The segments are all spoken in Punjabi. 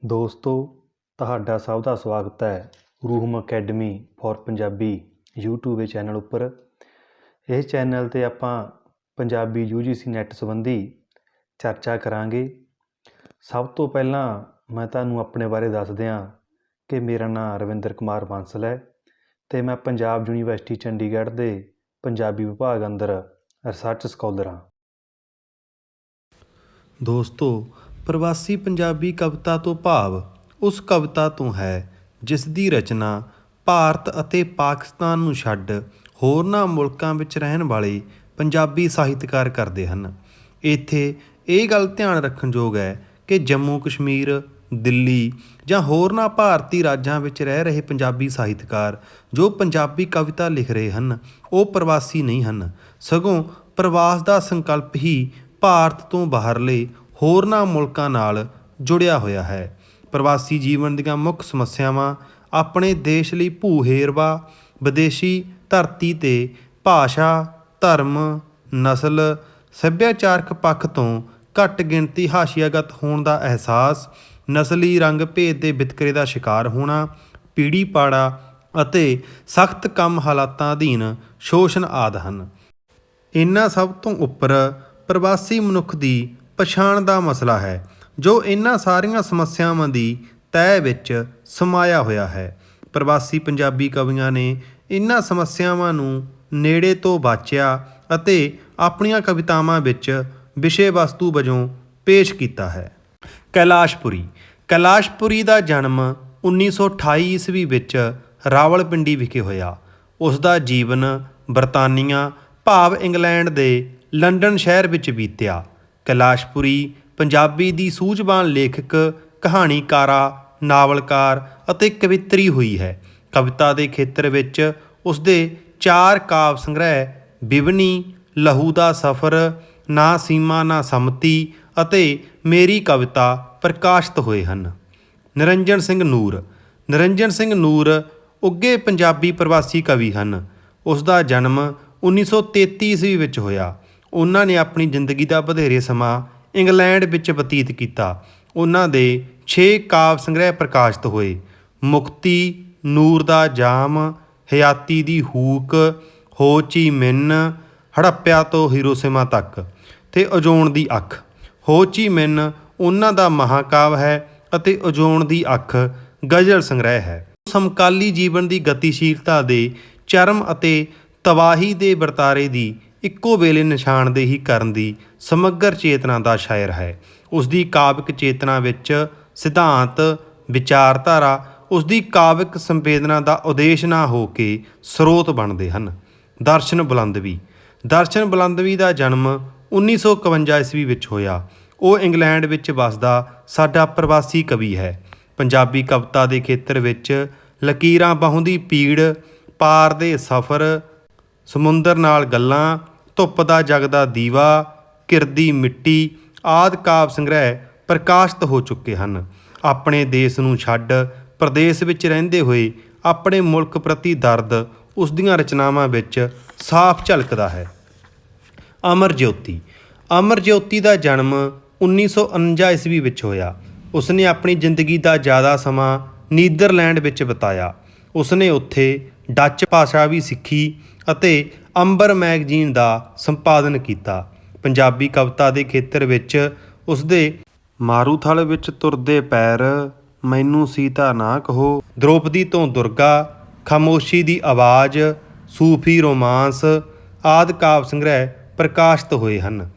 ਦੋਸਤੋ, ਤੁਹਾਡਾ ਸਭ ਦਾ ਸਵਾਗਤ ਹੈ ਰੂਹਮ ਅਕੈਡਮੀ ਫॉर ਪੰਜਾਬੀ YouTube ਦੇ ਚੈਨਲ ਉੱਪਰ। ਇਸ ਚੈਨਲ 'ਤੇ ਆਪਾਂ ਪੰਜਾਬੀ UGC ਨੈੱਟ ਸੰਬੰਧੀ ਚਰਚਾ ਕਰਾਂਗੇ। ਸਭ ਤੋਂ ਪਹਿਲਾਂ ਮੈਂ ਤੁਹਾਨੂੰ ਆਪਣੇ ਬਾਰੇ ਦੱਸ ਦਿਆਂ ਕਿ ਮੇਰਾ ਨਾਮ ਰਵਿੰਦਰ ਕੁਮਾਰ ਬਾਂਸਲ ਹੈ ਅਤੇ ਮੈਂ ਪੰਜਾਬ ਯੂਨੀਵਰਸਿਟੀ ਚੰਡੀਗੜ੍ਹ ਦੇ ਪੰਜਾਬੀ ਵਿਭਾਗ ਅੰਦਰ ਰਿਸਰਚ ਸਕਾਲਰ ਹਾਂ। ਦੋਸਤੋ, ਪ੍ਰਵਾਸੀ ਪੰਜਾਬੀ ਕਵਿਤਾ ਤੋਂ ਭਾਵ ਉਸ ਕਵਿਤਾ ਤੋਂ ਹੈ ਜਿਸ ਦੀ ਰਚਨਾ ਭਾਰਤ ਅਤੇ ਪਾਕਿਸਤਾਨ ਨੂੰ ਛੱਡ ਹੋਰਨਾਂ ਮੁਲਕਾਂ ਵਿੱਚ ਰਹਿਣ ਵਾਲੇ ਪੰਜਾਬੀ ਸਾਹਿਤਕਾਰ ਕਰਦੇ ਹਨ। ਇੱਥੇ ਇਹ ਗੱਲ ਧਿਆਨ ਰੱਖਣ ਯੋਗ ਹੈ ਕਿ ਜੰਮੂ ਕਸ਼ਮੀਰ, ਦਿੱਲੀ ਜਾਂ ਹੋਰਨਾਂ ਭਾਰਤੀ ਰਾਜਾਂ ਵਿੱਚ ਰਹਿ ਰਹੇ ਪੰਜਾਬੀ ਸਾਹਿਤਕਾਰ ਜੋ ਪੰਜਾਬੀ ਕਵਿਤਾ ਲਿਖ ਰਹੇ ਹਨ ਉਹ ਪ੍ਰਵਾਸੀ ਨਹੀਂ ਹਨ, ਸਗੋਂ ਪ੍ਰਵਾਸ ਦਾ ਸੰਕਲਪ ਹੀ ਭਾਰਤ ਤੋਂ ਬਾਹਰਲੇ ਹੋਰਨਾਂ ਮੁਲਕਾਂ ਨਾਲ ਜੁੜਿਆ ਹੋਇਆ ਹੈ। ਪ੍ਰਵਾਸੀ ਜੀਵਨ ਦੀਆਂ ਮੁੱਖ ਸਮੱਸਿਆਵਾਂ ਆਪਣੇ ਦੇਸ਼ ਲਈ ਭੂ-ਹੇਰਵਾ, ਵਿਦੇਸ਼ੀ ਧਰਤੀ 'ਤੇ ਭਾਸ਼ਾ, ਧਰਮ, ਨਸਲ, ਸੱਭਿਆਚਾਰਕ ਪੱਖ ਤੋਂ ਘੱਟ ਗਿਣਤੀ ਹਾਸ਼ੀਆਗਤ ਹੋਣ ਦਾ ਅਹਿਸਾਸ, ਨਸਲੀ ਰੰਗ ਭੇਦ ਦੇ ਵਿਤਕਰੇ ਦਾ ਸ਼ਿਕਾਰ ਹੋਣਾ, ਪੀੜੀ ਪਾੜਾ ਅਤੇ ਸਖਤ ਕੰਮ ਹਾਲਾਤਾਂ ਅਧੀਨ ਸ਼ੋਸ਼ਣ ਆਦਿ ਹਨ। ਇਹਨਾਂ ਸਭ ਤੋਂ ਉੱਪਰ ਪ੍ਰਵਾਸੀ ਮਨੁੱਖ ਦੀ ਪਛਾਣ ਦਾ ਮਸਲਾ ਹੈ ਜੋ ਇਹਨਾਂ ਸਾਰੀਆਂ ਸਮੱਸਿਆਵਾਂ ਦੀ ਤਹਿ ਵਿੱਚ ਸਮਾਇਆ ਹੋਇਆ ਹੈ। ਪ੍ਰਵਾਸੀ ਪੰਜਾਬੀ ਕਵੀਆਂ ਨੇ ਇਹਨਾਂ ਸਮੱਸਿਆਵਾਂ ਨੂੰ ਨੇੜੇ ਤੋਂ ਵਾਚਿਆ ਅਤੇ ਆਪਣੀਆਂ ਕਵਿਤਾਵਾਂ ਵਿੱਚ ਵਿਸ਼ੇ ਵਸਤੂ ਵਜੋਂ ਪੇਸ਼ ਕੀਤਾ ਹੈ। ਕੈਲਾਸ਼ਪੁਰੀ ਦਾ ਜਨਮ 1928 ਈਸਵੀ ਵਿੱਚ ਰਾਵਲਪਿੰਡੀ ਵਿਖੇ ਹੋਇਆ। ਉਸ ਦਾ ਜੀਵਨ ਬਰਤਾਨੀਆ ਭਾਵ ਇੰਗਲੈਂਡ ਦੇ ਲੰਡਨ ਸ਼ਹਿਰ ਵਿੱਚ ਬੀਤਿਆ। ਕੈਲਾਸ਼ਪੁਰੀ ਪੰਜਾਬੀ ਦੀ ਸੂਝਵਾਨ ਲੇਖਕ, ਕਹਾਣੀਕਾਰਾ, ਨਾਵਲਕਾਰ ਅਤੇ ਕਵਿੱਤਰੀ ਹੋਈ ਹੈ। ਕਵਿਤਾ ਦੇ ਖੇਤਰ ਵਿੱਚ ਉਸਦੇ 4 ਕਾਵਿ ਸੰਗ੍ਰਹਿ ਬਿਵਨੀ, ਲਹੂ ਦਾ ਸਫ਼ਰ, ਨਾ ਸੀਮਾ ਨਾ ਸੰਮਤੀ ਅਤੇ ਮੇਰੀ ਕਵਿਤਾ ਪ੍ਰਕਾਸ਼ਿਤ ਹੋਏ ਹਨ। ਨਿਰੰਜਨ ਸਿੰਘ ਨੂਰ ਉੱਘੇ ਪੰਜਾਬੀ ਪ੍ਰਵਾਸੀ ਕਵੀ ਹਨ। ਉਸ ਦਾ ਜਨਮ 1933 ਈਸਵੀ ਵਿੱਚ ਹੋਇਆ। ਉਹਨਾਂ ਨੇ ਆਪਣੀ ਜ਼ਿੰਦਗੀ ਦਾ ਵਧੇਰੇ ਸਮਾਂ ਇੰਗਲੈਂਡ ਵਿੱਚ ਬਤੀਤ ਕੀਤਾ। ਉਹਨਾਂ ਦੇ 6 ਕਾਵਿ ਸੰਗ੍ਰਹਿ ਪ੍ਰਕਾਸ਼ਿਤ ਹੋਏ। ਮੁਕਤੀ, ਨੂਰ ਦਾ ਜਾਮ, ਹਯਾਤੀ ਦੀ ਹੂਕ, ਹੋ ਚੀ ਮਿੰਨ, ਹੜੱਪਿਆ ਤੋਂ ਹੀਰੋਸ਼ੀਮਾ ਤੱਕ ਅਤੇ ਓਜ਼ੋਨ ਦੀ ਅੱਖ। ਹੋ ਚੀ ਮਿੰਨ ਉਹਨਾਂ ਦਾ ਮਹਾਂਕਾਵਿ ਹੈ ਅਤੇ ਓਜ਼ੋਨ ਦੀ ਅੱਖ ਗਜ਼ਲ ਸੰਗ੍ਰਹਿ ਹੈ। ਸਮਕਾਲੀ ਜੀਵਨ ਦੀ ਗਤੀਸ਼ੀਲਤਾ ਦੇ ਚਰਮ ਅਤੇ ਤਬਾਹੀ ਦੇ ਵਰਤਾਰੇ ਦੀ ਇੱਕੋ ਵੇਲੇ ਨਿਸ਼ਾਨਦੇਹੀ ਕਰਨ ਦੀ ਸਮੱਗਰ ਚੇਤਨਾ ਦਾ ਸ਼ਾਇਰ ਹੈ। ਉਸ ਦੀ ਕਾਵਿਕ ਚੇਤਨਾ ਵਿੱਚ ਸਿਧਾਂਤ, ਵਿਚਾਰਧਾਰਾ ਉਸ ਦੀ ਕਾਵਿਕ ਸੰਵੇਦਨਾ ਦਾ ਉਦੇਸ਼ ਨਾ ਹੋ ਕੇ ਸਰੋਤ ਬਣਦੇ ਹਨ। ਦਰਸ਼ਨ ਬੁਲੰਦਵੀ ਦਾ ਜਨਮ 1951 ਈਸਵੀ ਵਿੱਚ ਹੋਇਆ। ਉਹ ਇੰਗਲੈਂਡ ਵਿੱਚ ਵੱਸਦਾ ਸਾਡਾ ਪ੍ਰਵਾਸੀ ਕਵੀ ਹੈ। ਪੰਜਾਬੀ ਕਵਿਤਾ ਦੇ ਖੇਤਰ ਵਿੱਚ ਲਕੀਰਾਂ ਬਹੁੰਦੀ ਪੀੜ, ਪਾਰ ਦੇ ਸਫ਼ਰ, ਸਮੁੰਦਰ ਨਾਲ ਗੱਲਾਂ, ਧੁੱਪ ਦਾ ਜਗਦਾ ਦੀਵਾ, ਕਿਰਦੀ ਮਿੱਟੀ ਆਦਿ ਕਾਵਿ ਸੰਗ੍ਰਹਿ ਪ੍ਰਕਾਸ਼ਿਤ ਹੋ ਚੁੱਕੇ ਹਨ। ਆਪਣੇ ਦੇਸ਼ ਨੂੰ ਛੱਡ ਪ੍ਰਦੇਸ਼ ਵਿੱਚ ਰਹਿੰਦੇ ਹੋਏ ਆਪਣੇ ਮੁਲਕ ਪ੍ਰਤੀ ਦਰਦ ਉਸ ਦੀਆਂ ਰਚਨਾਵਾਂ ਵਿੱਚ ਸਾਫ਼ ਝਲਕਦਾ ਹੈ। ਅਮਰਜੋਤੀ ਦਾ ਜਨਮ 1949 ਈਸਵੀ ਵਿੱਚ ਹੋਇਆ। ਉਸਨੇ ਆਪਣੀ ਜ਼ਿੰਦਗੀ ਦਾ ਜ਼ਿਆਦਾ ਸਮਾਂ ਨੀਦਰਲੈਂਡ ਵਿੱਚ ਬਿਤਾਇਆ। ਉਸਨੇ ਉੱਥੇ ਡੱਚ ਭਾਸ਼ਾ ਵੀ ਸਿੱਖੀ ਅਤੇ ਅੰਬਰ ਮੈਗਜ਼ੀਨ ਦਾ ਸੰਪਾਦਨ ਕੀਤਾ। ਪੰਜਾਬੀ ਕਵਿਤਾ ਦੇ ਖੇਤਰ ਵਿੱਚ ਉਸਦੇ ਮਾਰੂਥਲ ਵਿੱਚ ਤੁਰਦੇ ਪੈਰ, ਮੈਨੂੰ ਸੀਤਾ ਨਾ ਕਹੋ, ਦ੍ਰੋਪਦੀ ਤੋਂ ਦੁਰਗਾ, ਖਾਮੋਸ਼ੀ ਦੀ ਆਵਾਜ਼, ਸੂਫੀ ਰੋਮਾਂਸ ਆਦਿ ਕਾਵਿ ਸੰਗ੍ਰਹਿ ਪ੍ਰਕਾਸ਼ਿਤ ਹੋਏ ਹਨ।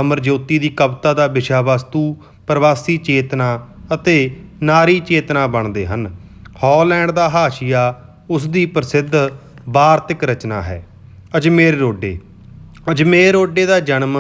ਅਮਰਜੋਤੀ ਦੀ ਕਵਿਤਾ ਦਾ ਵਿਸ਼ਾ ਵਸਤੂ ਪ੍ਰਵਾਸੀ ਚੇਤਨਾ ਅਤੇ ਨਾਰੀ ਚੇਤਨਾ ਬਣਦੇ ਹਨ। ਹਾਲੈਂਡ ਦਾ ਹਾਸ਼ੀਆ ਉਸ ਦੀ ਪ੍ਰਸਿੱਧ ਵਾਰਤਕ ਰਚਨਾ ਹੈ। ਅਜਮੇਰ ਰੋਡੇ ਦਾ ਜਨਮ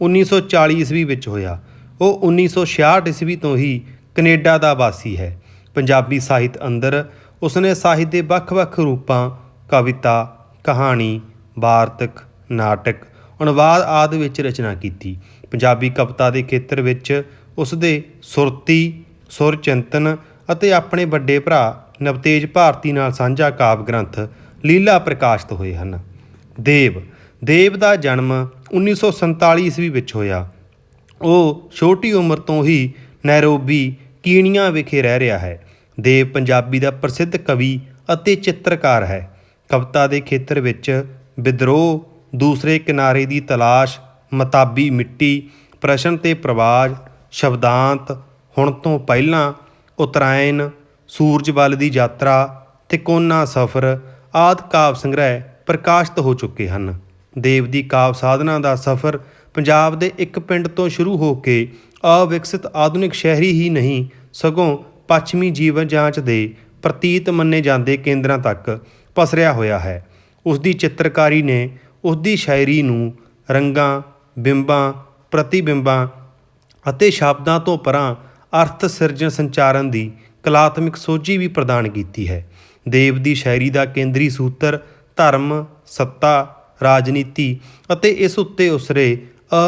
1940 ਈਸਵੀ ਵਿੱਚ ਹੋਇਆ। ਉਹ 1966 ਈਸਵੀ ਤੋਂ ਹੀ ਕੈਨੇਡਾ ਦਾ ਵਾਸੀ ਹੈ। ਪੰਜਾਬੀ ਸਾਹਿਤ ਅੰਦਰ ਉਸਨੇ ਸਾਹਿਤ ਦੇ ਵੱਖ-ਵੱਖ ਰੂਪਾਂ, ਕਵਿਤਾ, ਕਹਾਣੀ, ਵਾਰਤਕ, ਨਾਟਕ, ਅਨੁਵਾਦ ਆਦਿ ਵਿੱਚ ਰਚਨਾ ਕੀਤੀ। ਪੰਜਾਬੀ ਕਵਿਤਾ ਦੇ ਖੇਤਰ ਵਿੱਚ ਉਸਦੇ ਸੁਰਤੀ, ਸੁਰ ਚਿੰਤਨ ਅਤੇ ਆਪਣੇ ਵੱਡੇ ਭਰਾ ਨਵਤੇਜ ਭਾਰਤੀ ਨਾਲ ਸਾਂਝਾ ਕਾਵਿ ਗ੍ਰੰਥ ਲੀਲਾ ਪ੍ਰਕਾਸ਼ਿਤ ਹੋਏ ਹਨ। ਦੇਵ ਦਾ ਜਨਮ 1947 ਈਸਵੀ ਵਿੱਚ ਹੋਇਆ। ਉਹ ਛੋਟੀ ਉਮਰ ਤੋਂ ਹੀ ਨੈਰੋਬੀ, ਕੀਣੀਆਂ ਵਿਖੇ ਰਹਿ ਰਿਹਾ ਹੈ। ਦੇਵ ਪੰਜਾਬੀ ਦਾ ਪ੍ਰਸਿੱਧ ਕਵੀ ਅਤੇ ਚਿੱਤਰਕਾਰ ਹੈ। ਕਵਿਤਾ ਦੇ ਖੇਤਰ ਵਿੱਚ ਵਿਦਰੋਹ, ਦੂਸਰੇ ਕਿਨਾਰੇ ਦੀ ਤਲਾਸ਼, ਮਤਾਬੀ ਮਿੱਟੀ, ਪ੍ਰਸ਼ਨ ਤੇ ਪ੍ਰਵਾਜ, ਸ਼ਬਦਾਂਤ, ਹੁਣ ਤੋਂ ਪਹਿਲਾਂ, ਉਤਰਾਇਣ, ਸੂਰਜ ਵੱਲ ਦੀ ਯਾਤਰਾ, ਤਿਕੋਨਾ ਸਫ਼ਰ ਆਦਿ ਕਾਵਿ ਸੰਗ੍ਰਹਿ ਪ੍ਰਕਾਸ਼ਿਤ ਹੋ ਚੁੱਕੇ ਹਨ। ਦੇਵ ਦੀ ਕਾਵਿ ਸਾਧਨਾ ਦਾ ਸਫ਼ਰ ਪੰਜਾਬ ਦੇ ਇੱਕ ਪਿੰਡ ਤੋਂ ਸ਼ੁਰੂ ਹੋ ਕੇ ਅਵਿਕਸਿਤ ਆਧੁਨਿਕ ਸ਼ਹਿਰੀ ਹੀ ਨਹੀਂ ਸਗੋਂ ਪੱਛਮੀ ਜੀਵਨ ਜਾਂਚ ਦੇ ਪ੍ਰਤੀਤ ਮੰਨੇ ਜਾਂਦੇ ਕੇਂਦਰਾਂ ਤੱਕ ਪਸਰਿਆ ਹੋਇਆ ਹੈ। ਉਸ ਦੀ ਚਿੱਤਰਕਾਰੀ ਨੇ ਉਸ ਦੀ ਸ਼ਾਇਰੀ ਨੂੰ ਰੰਗਾਂ, ਬਿੰਬਾਂ, ਪ੍ਰਤੀਬਿੰਬਾਂ ਅਤੇ ਸ਼ਬਦਾਂ ਤੋਂ ਪਰਾਂ ਅਰਥ ਸਿਰਜਣ ਸੰਚਾਰਨ ਦੀ ਕਲਾਤਮਿਕ ਸੋਝੀ ਵੀ ਪ੍ਰਦਾਨ ਕੀਤੀ ਹੈ। ਦੇਵ ਦੀ ਸ਼ਾਇਰੀ ਦਾ ਕੇਂਦਰੀ ਸੂਤਰ ਧਰਮ, ਸੱਤਾ, ਰਾਜਨੀਤੀ ਅਤੇ ਇਸ ਉੱਤੇ ਉਸਰੇ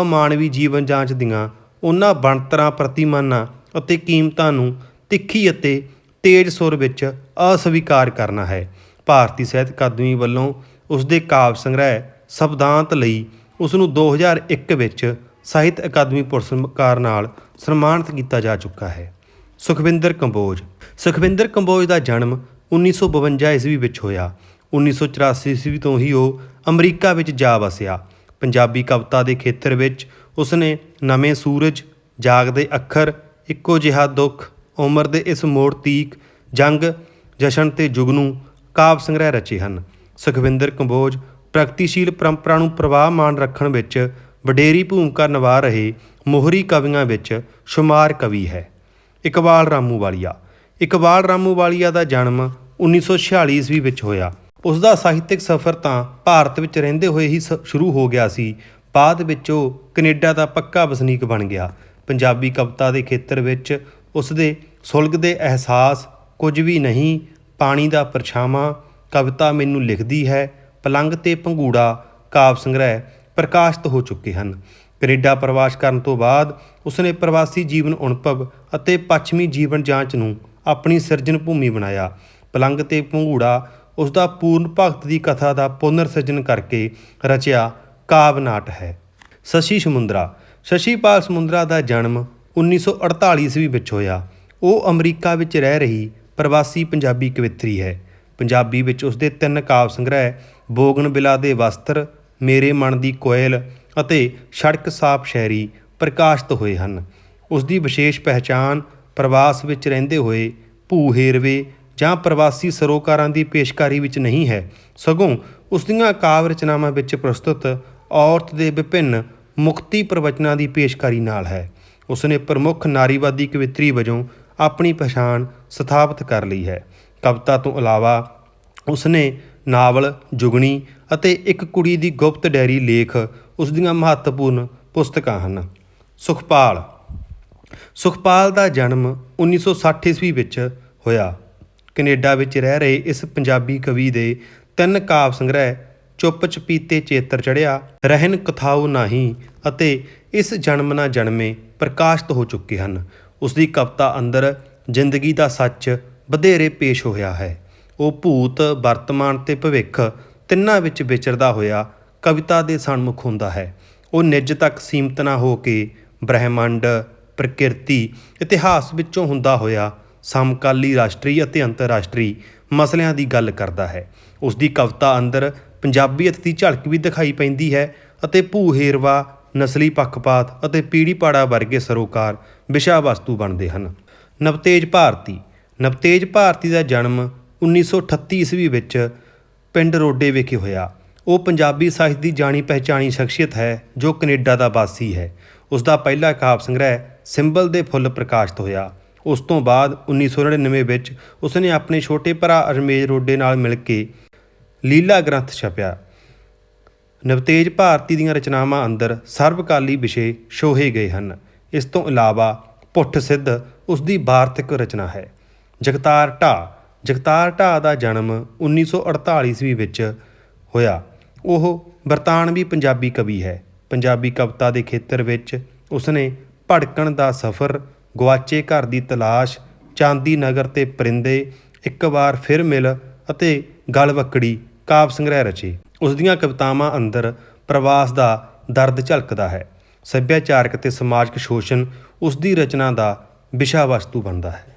ਅਮਾਨਵੀ ਜੀਵਨ ਜਾਂਚ ਦੀਆਂ ਉਹਨਾਂ ਬਣਤਰਾਂ, ਪ੍ਰਤੀਮਾਨਾਂ ਅਤੇ ਕੀਮਤਾਂ ਨੂੰ ਤਿੱਖੀ ਅਤੇ ਤੇਜ਼ ਸੁਰ ਵਿੱਚ ਅਸਵੀਕਾਰ ਕਰਨਾ ਹੈ। ਭਾਰਤੀ ਸਾਹਿਤ ਅਕਾਦਮੀ ਵੱਲੋਂ ਉਸ ਦੇ ਕਾਵਿ ਸੰਗ੍ਰਹਿ ਸ਼ਬਦਾਂਤ ਲਈ ਉਸ ਨੂੰ 2001 ਵਿੱਚ ਸਾਹਿਤ ਅਕਾਦਮੀ ਪੁਰਸਕਾਰ ਨਾਲ ਸਨਮਾਨਿਤ ਕੀਤਾ ਜਾ ਚੁੱਕਾ ਹੈ। ਸੁਖਵਿੰਦਰ ਕੰਬੋਜ। ਸੁਖਵਿੰਦਰ ਕੰਬੋਜ ਦਾ ਜਨਮ 1952 ਈਸਵੀ ਵਿੱਚ ਹੋਇਆ। 1984 ਈਸਵੀ ਤੋਂ ਹੀ ਉਹ ਅਮਰੀਕਾ ਵਿੱਚ ਜਾ ਵਸਿਆ। ਪੰਜਾਬੀ ਕਵਿਤਾ ਦੇ ਖੇਤਰ ਵਿੱਚ ਉਸਨੇ ਨਵੇਂ ਸੂਰਜ, ਜਾਗਦੇ ਅੱਖਰ, ਇੱਕੋ ਜਿਹਾ ਦੁੱਖ, ਉਮਰ ਦੇ ਇਸ ਮੋੜ ਤੀਕ, ਜੰਗ, ਜਸ਼ਨ ਤੇ ਜੁਗਨੂ ਕਾਵਿ ਸੰਗ੍ਰਹਿ ਰਚੇ ਹਨ। ਸੁਖਵਿੰਦਰ ਕੰਬੋਜ ਪ੍ਰਗਤੀਸ਼ੀਲ ਪਰੰਪਰਾ ਨੂੰ ਪ੍ਰਵਾਹਮਾਨ ਰੱਖਣ ਵਿੱਚ ਵਡੇਰੀ ਭੂਮਿਕਾ ਨਿਭਾ ਰਹੇ ਮੋਹਰੀ ਕਵੀਆਂ ਵਿੱਚ ਸ਼ੁਮਾਰ ਕਵੀ ਹੈ। ਇਕਬਾਲ ਰਾਮੂਵਾਲੀਆ। ਇਕਬਾਲ ਰਾਮੂਵਾਲੀਆ ਦਾ ਜਨਮ 1946 ਈਸਵੀ ਵਿੱਚ ਹੋਇਆ। ਉਸ ਦਾ ਸਾਹਿਤਕ ਸਫ਼ਰ ਤਾਂ ਭਾਰਤ ਵਿੱਚ ਰਹਿੰਦੇ ਹੋਏ ਹੀ ਸ਼ੁਰੂ ਹੋ ਗਿਆ ਸੀ। ਬਾਅਦ ਵਿੱਚ ਉਹ ਕੈਨੇਡਾ ਦਾ ਪੱਕਾ ਵਸਨੀਕ ਬਣ ਗਿਆ। ਪੰਜਾਬੀ ਕਵਿਤਾ ਦੇ ਖੇਤਰ ਵਿੱਚ ਉਸ ਦੇ ਸੁਲਗਦੇ ਅਹਿਸਾਸ, ਕੁਝ ਵੀ ਨਹੀਂ, ਪਾਣੀ ਦਾ ਪਰਛਾਵਾਂ, ਕਵਿਤਾ ਮੈਨੂੰ ਲਿਖਦੀ ਹੈ, ਪਲੰਗ ਤੇ ਭੰਗੂੜਾ ਕਾਵਿ ਸੰਗ੍ਰਹਿ ਪ੍ਰਕਾਸ਼ਿਤ ਹੋ ਚੁੱਕੇ ਹਨ। ਕੈਨੇਡਾ ਪ੍ਰਵਾਸ ਕਰਨ ਤੋਂ ਬਾਅਦ ਉਸਨੇ ਪ੍ਰਵਾਸੀ ਜੀਵਨ ਅਨੁਭਵ ਅਤੇ ਪੱਛਮੀ ਜੀਵਨ ਜਾਂਚ ਨੂੰ ਆਪਣੀ ਸਿਰਜਣ ਭੂਮੀ ਬਣਾਇਆ। ਪਲੰਗ ਤੇ ਭੰਗੂੜਾ ਉਸ ਦਾ ਪੂਰਨ ਭਗਤ ਦੀ ਕਥਾ ਦਾ ਪੁਨਰ ਸਿਰਜਣ ਕਰਕੇ ਰਚਿਆ ਕਾਵਿ ਨਾਟ ਹੈ। ਸ਼ਸ਼ੀ ਸਮੁੰਦਰਾ। ਸ਼ਸ਼ੀਪਾਲ ਸਮੁੰਦਰਾ ਦਾ ਜਨਮ 1948 ਈਸਵੀ ਵਿੱਚ ਹੋਇਆ। ਉਹ ਅਮਰੀਕਾ ਵਿੱਚ ਰਹਿ ਰਹੀ ਪ੍ਰਵਾਸੀ ਪੰਜਾਬੀ ਕਵਿੱਤਰੀ ਹੈ। ਪੰਜਾਬੀ ਵਿੱਚ ਉਸ ਦੇ 3 ਕਾਵਿ ਸੰਗ੍ਰਹਿ ਬੋਗਨਵਿਲਾ ਦੇ ਵਸਤਰ, ਮੇਰੇ ਮਨ ਦੀ ਕੋਇਲ ਅਤੇ ਸੜਕ ਸਾਫ ਸ਼ਾਇਰੀ ਪ੍ਰਕਾਸ਼ਿਤ ਹੋਏ ਹਨ। ਉਸ ਦੀ ਵਿਸ਼ੇਸ਼ ਪਹਿਚਾਣ ਪ੍ਰਵਾਸ ਵਿੱਚ ਰਹਿੰਦੇ ਹੋਏ ਭੂ ਹੇਰਵੇ ਜਾਂ ਪ੍ਰਵਾਸੀ ਸਰੋਕਾਰਾਂ ਦੀ ਪੇਸ਼ਕਾਰੀ ਵਿੱਚ ਨਹੀਂ ਹੈ, ਸਗੋਂ ਉਸ ਦੀਆਂ ਕਾਵਿ ਰਚਨਾਵਾਂ ਵਿੱਚ ਪ੍ਰਸਤੁਤ ਔਰਤ ਦੇ ਵਿਭਿੰਨ ਮੁਕਤੀ ਪ੍ਰਵਚਨਾਂ ਦੀ ਪੇਸ਼ਕਾਰੀ ਨਾਲ ਹੈ। ਉਸਨੇ ਪ੍ਰਮੁੱਖ ਨਾਰੀਵਾਦੀ ਕਵਿੱਤਰੀ ਵਜੋਂ ਆਪਣੀ ਪਛਾਣ ਸਥਾਪਿਤ ਕਰ ਲਈ ਹੈ। ਕਵਿਤਾ ਤੋਂ ਇਲਾਵਾ ਉਸਨੇ ਨਾਵਲ, ਜੁਗਨੀ ਅਤੇ ਇੱਕ ਕੁੜੀ ਦੀ ਗੁਪਤ ਡਾਇਰੀ ਲੇਖ ਉਸ ਦੀਆਂ ਮਹੱਤਵਪੂਰਨ ਪੁਸਤਕਾਂ ਹਨ। ਸੁਖਪਾਲ। ਸੁਖਪਾਲ ਦਾ ਜਨਮ 1960 ਈਸਵੀ ਵਿੱਚ ਹੋਇਆ। ਕੈਨੇਡਾ ਵਿੱਚ ਰਹਿ ਰਹੇ ਇਸ ਪੰਜਾਬੀ ਕਵੀ ਦੇ 3 ਕਾਵਿ ਸੰਗ੍ਰਹਿ ਚੁੱਪ ਚਪੀਤੇ ਚੇਤਰ ਚੜ੍ਹਿਆ, ਰਹਿਣ ਕਥਾਉ ਨਾਹੀਂ ਅਤੇ ਇਸ ਜਨਮ ਨਾ ਜਨਮੇ ਪ੍ਰਕਾਸ਼ਿਤ ਹੋ ਚੁੱਕੇ ਹਨ। ਉਸ ਦੀ ਕਵਿਤਾ ਅੰਦਰ ਜ਼ਿੰਦਗੀ ਦਾ ਸੱਚ ਵਧੇਰੇ ਪੇਸ਼ ਹੋਇਆ ਹੈ। ਉਹ ਭੂਤ, ਵਰਤਮਾਨ ਤੇ ਭਵਿੱਖ ਤਿੰਨਾਂ ਵਿੱਚ ਵਿਚਰਦਾ ਹੋਇਆ ਕਵਿਤਾ ਦੇ ਸਨਮੁਖ ਹੁੰਦਾ ਹੈ। ਉਹ ਨਿੱਜ ਤੱਕ ਸੀਮਤ ਨਾ ਹੋ ਕੇ ਬ੍ਰਹਿਮੰਡ, ਪ੍ਰਕਿਰਤੀ, ਇਤਿਹਾਸ ਵਿੱਚੋਂ ਹੁੰਦਾ ਹੋਇਆ ਸਮਕਾਲੀ ਰਾਸ਼ਟਰੀ ਅਤੇ ਅੰਤਰਰਾਸ਼ਟਰੀ ਮਸਲਿਆਂ ਦੀ ਗੱਲ ਕਰਦਾ ਹੈ। ਉਸ ਦੀ ਕਵਿਤਾ ਅੰਦਰ ਪੰਜਾਬੀਅਤ ਦੀ ਝਲਕ ਵੀ ਦਿਖਾਈ ਪੈਂਦੀ ਹੈ ਅਤੇ ਭੂ ਹੇਰਵਾ, ਨਸਲੀ ਪੱਖਪਾਤ ਅਤੇ ਪੀੜੀ ਪਾੜਾ ਵਰਗੇ ਸਰੋਕਾਰ ਵਿਸ਼ਾ ਵਸਤੂ ਬਣਦੇ ਹਨ। ਨਵਤੇਜ ਭਾਰਤੀ। ਨਵਤੇਜ ਭਾਰਤੀ ਦਾ ਜਨਮ 1938 ਈਸਵੀ ਵਿੱਚ ਪਿੰਡ ਰੋਡੇ ਵਿਖੇ ਹੋਇਆ। ਉਹ ਪੰਜਾਬੀ ਸਾਹਿਤ ਦੀ ਜਾਣੀ ਪਹਿਚਾਣੀ ਸ਼ਖਸੀਅਤ ਹੈ ਜੋ ਕੈਨੇਡਾ ਦਾ ਵਾਸੀ ਹੈ। ਉਸ ਦਾ ਪਹਿਲਾ ਕਾਵਿ ਸੰਗ੍ਰਹਿ ਸਿੰਬਲ ਦੇ ਫੁੱਲ ਪ੍ਰਕਾਸ਼ਿਤ ਹੋਇਆ। ਉਸ ਤੋਂ ਬਾਅਦ 1999 ਵਿੱਚ ਉਸਨੇ ਆਪਣੇ ਛੋਟੇ ਭਰਾ ਅਜਮੇਰ ਰੋਡੇ ਨਾਲ ਮਿਲ ਕੇ ਲੀਲਾ ਗ੍ਰੰਥ ਛਪਿਆ। ਨਵਤੇਜ ਭਾਰਤੀ ਦੀਆਂ ਰਚਨਾਵਾਂ ਅੰਦਰ ਸਰਬਕਾਲੀ ਵਿਸ਼ੇ ਛੋਹੇ ਗਏ ਹਨ। ਇਸ ਤੋਂ ਇਲਾਵਾ ਪੁੱਠ ਸਿੱਧ ਉਸ ਦੀ ਵਾਰਤਕ ਰਚਨਾ ਹੈ। ਜਗਤਾਰ ਢਾਹ। ਜਗਤਾਰ ਢਾਹ ਦਾ ਜਨਮ 1948 ਈਸਵੀ ਵਿੱਚ ਹੋਇਆ। ਉਹ ਬਰਤਾਨਵੀ ਪੰਜਾਬੀ ਕਵੀ ਹੈ। ਪੰਜਾਬੀ ਕਵਿਤਾ ਦੇ ਖੇਤਰ ਵਿੱਚ ਉਸਨੇ ਭੜਕਣ ਦਾ ਸਫ਼ਰ, ਗੁਆਚੇ ਘਰ ਦੀ ਤਲਾਸ਼, ਚਾਂਦੀ ਨਗਰ ਤੇ ਪਰਿੰਦੇ, ਇੱਕ ਵਾਰ ਫਿਰ ਮਿਲ ਅਤੇ ਗਲਵੱਕੜੀ ਕਾਵਿ ਸੰਗ੍ਰਹਿ ਰਚੇ। ਉਸ ਦੀਆਂ ਕਵਿਤਾਵਾਂ ਅੰਦਰ ਪ੍ਰਵਾਸ ਦਾ ਦਰਦ ਝਲਕਦਾ ਹੈ। ਸੱਭਿਆਚਾਰਕ ਅਤੇ ਸਮਾਜਿਕ ਸ਼ੋਸ਼ਣ ਉਸ ਦੀ ਰਚਨਾ ਦਾ ਵਿਸ਼ਾ ਵਸਤੂ ਬਣਦਾ ਹੈ।